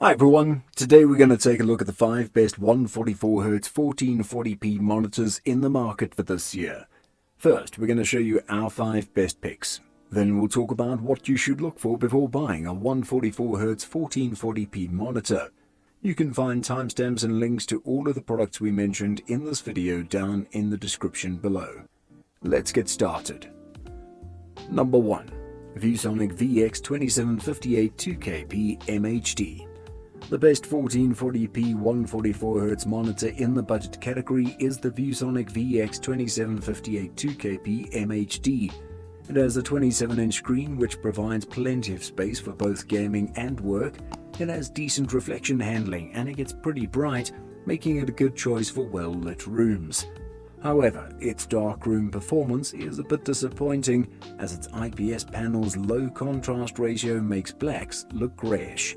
Hi everyone, today we're going to take a look at the 5 best 144Hz 1440p monitors in the market for this year. First, we're going to show you our 5 best picks. Then we'll talk about what you should look for before buying a 144Hz 1440p monitor. You can find timestamps and links to all of the products we mentioned in this video down in the description below. Let's get started. Number 1. ViewSonic VX2758 2KP MHD. The best 1440p 144Hz monitor in the budget category is the ViewSonic VX2758 2KP MHD. It has a 27-inch screen which provides plenty of space for both gaming and work. It has decent reflection handling and it gets pretty bright, making it a good choice for well-lit rooms. However, its darkroom performance is a bit disappointing as its IPS panel's low contrast ratio makes blacks look greyish.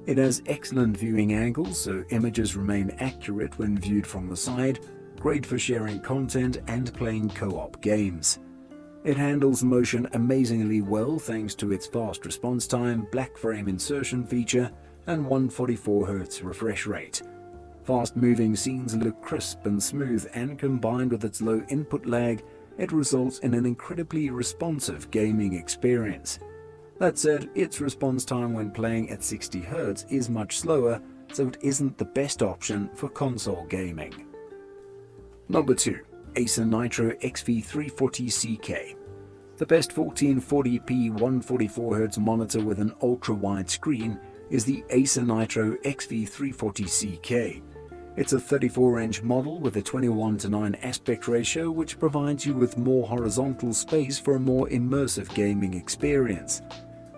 It has excellent viewing angles, so images remain accurate when viewed from the side, great for sharing content and playing co-op games. It handles motion amazingly well thanks to its fast response time, black frame insertion feature, and 144Hz refresh rate. Fast-moving scenes look crisp and smooth, and combined with its low input lag, it results in an incredibly responsive gaming experience. That said, its response time when playing at 60Hz is much slower, so it isn't the best option for console gaming. Number 2. Acer Nitro XV340CK. The best 1440p 144Hz monitor with an ultra-wide screen is the Acer Nitro XV340CK. It's a 34-inch model with a 21:9 aspect ratio, which provides you with more horizontal space for a more immersive gaming experience.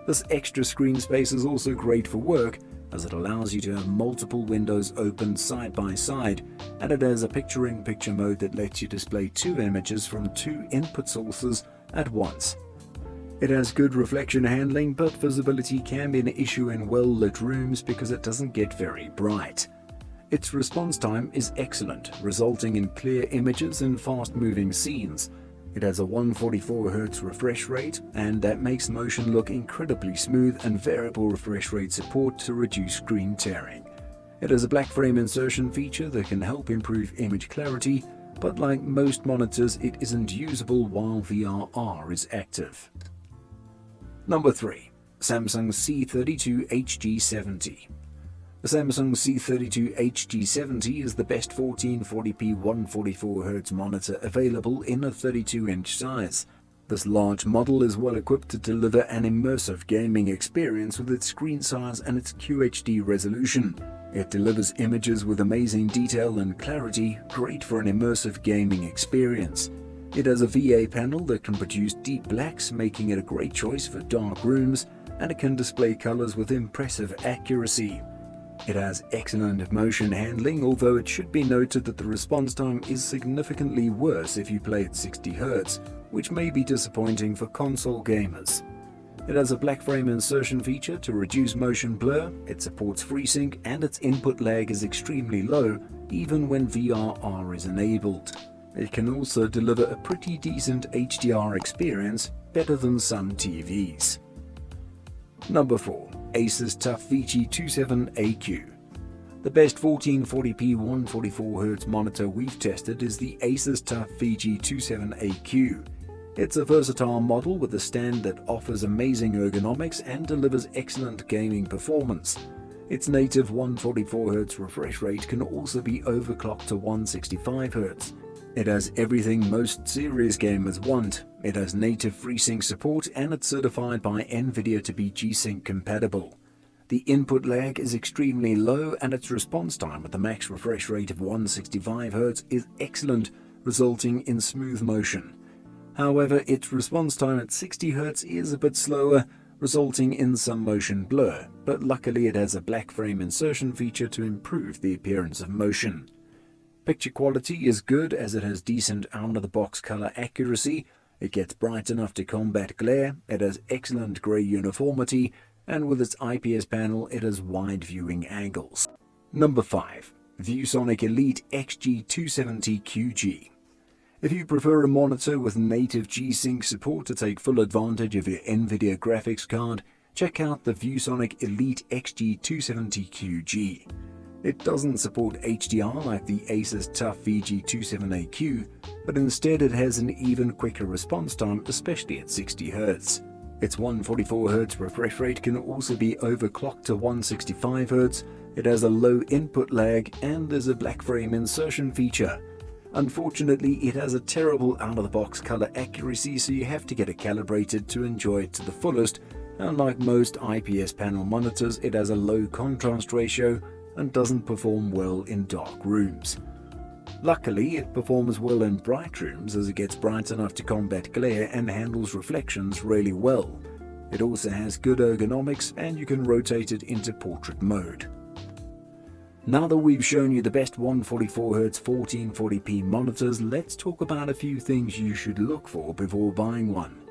This extra screen space is also great for work, as it allows you to have multiple windows open side by side, and it has a picture-in-picture mode that lets you display 2 images from 2 input sources at once. It has good reflection handling, but visibility can be an issue in well-lit rooms because it doesn't get very bright. Its response time is excellent, resulting in clear images and fast-moving scenes. It has a 144Hz refresh rate, and that makes motion look incredibly smooth, and variable refresh rate support to reduce screen tearing. It has a black frame insertion feature that can help improve image clarity, but like most monitors, it isn't usable while VRR is active. Number 3. Samsung C32HG70. The Samsung C32HG70 is the best 1440p 144Hz monitor available in a 32-inch size. This large model is well equipped to deliver an immersive gaming experience with its screen size and its QHD resolution. It delivers images with amazing detail and clarity, great for an immersive gaming experience. It has a VA panel that can produce deep blacks, making it a great choice for dark rooms, and it can display colors with impressive accuracy. It has excellent motion handling, although it should be noted that the response time is significantly worse if you play at 60Hz, which may be disappointing for console gamers. It has a black frame insertion feature to reduce motion blur, it supports FreeSync, and its input lag is extremely low even when VRR is enabled. It can also deliver a pretty decent HDR experience, better than some TVs. Number 4. Asus TUF VG27AQ. The best 1440p 144Hz monitor we've tested is the Asus TUF VG27AQ. It's a versatile model with a stand that offers amazing ergonomics and delivers excellent gaming performance. Its native 144Hz refresh rate can also be overclocked to 165Hz. It has everything most serious gamers want. It has native FreeSync support, and it's certified by NVIDIA to be G-Sync compatible. The input lag is extremely low, and its response time with a max refresh rate of 165Hz is excellent, resulting in smooth motion. However, its response time at 60Hz is a bit slower, resulting in some motion blur, but luckily it has a black frame insertion feature to improve the appearance of motion. Picture quality is good as it has decent out-of-the-box color accuracy, it gets bright enough to combat glare, it has excellent gray uniformity, and with its IPS panel it has wide viewing angles. Number 5. ViewSonic Elite XG270QG. If you prefer a monitor with native G-Sync support to take full advantage of your NVIDIA graphics card, check out the ViewSonic Elite XG270QG. It doesn't support HDR like the Asus TUF VG27AQ, but instead it has an even quicker response time, especially at 60 Hz. Its 144Hz refresh rate can also be overclocked to 165Hz, it has a low input lag, and there's a black frame insertion feature. Unfortunately, it has a terrible out-of-the-box color accuracy, so you have to get it calibrated to enjoy it to the fullest. Unlike most IPS panel monitors, it has a low contrast ratio and doesn't perform well in dark rooms. Luckily, it performs well in bright rooms as it gets bright enough to combat glare and handles reflections really well. It also has good ergonomics and you can rotate it into portrait mode. Now that we've shown you the best 144Hz 1440p monitors, let's talk about a few things you should look for before buying one.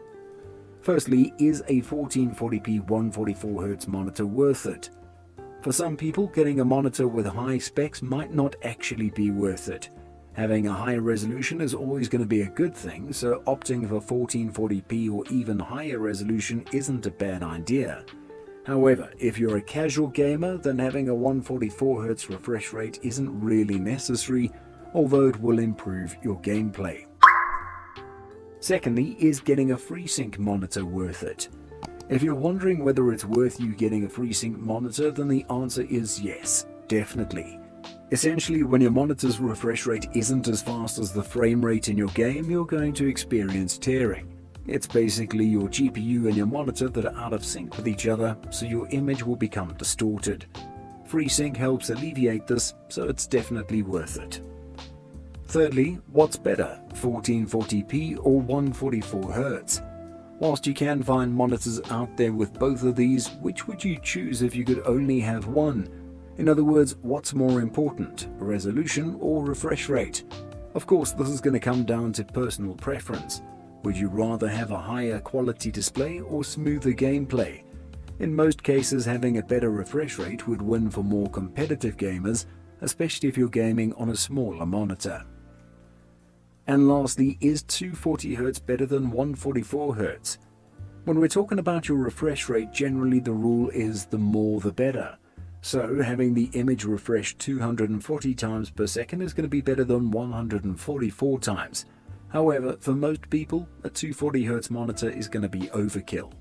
Firstly, is a 1440p 144Hz monitor worth it? For some people, getting a monitor with high specs might not actually be worth it. Having a high resolution is always going to be a good thing, so opting for 1440p or even higher resolution isn't a bad idea. However, if you're a casual gamer, then having a 144Hz refresh rate isn't really necessary, although it will improve your gameplay. Secondly, is getting a FreeSync monitor worth it? If you're wondering whether it's worth you getting a FreeSync monitor, then the answer is yes, definitely. Essentially, when your monitor's refresh rate isn't as fast as the frame rate in your game, you're going to experience tearing. It's basically your GPU and your monitor that are out of sync with each other, so your image will become distorted. FreeSync helps alleviate this, so it's definitely worth it. Thirdly, what's better, 1440p or 144Hz? Whilst you can find monitors out there with both of these, which would you choose if you could only have one? In other words, what's more important, resolution or refresh rate? Of course, this is going to come down to personal preference. Would you rather have a higher quality display or smoother gameplay? In most cases, having a better refresh rate would win for more competitive gamers, especially if you're gaming on a smaller monitor. And lastly, is 240Hz better than 144Hz? When we're talking about your refresh rate, generally the rule is the more the better. So having the image refreshed 240 times per second is going to be better than 144 times. However, for most people, a 240Hz monitor is going to be overkill.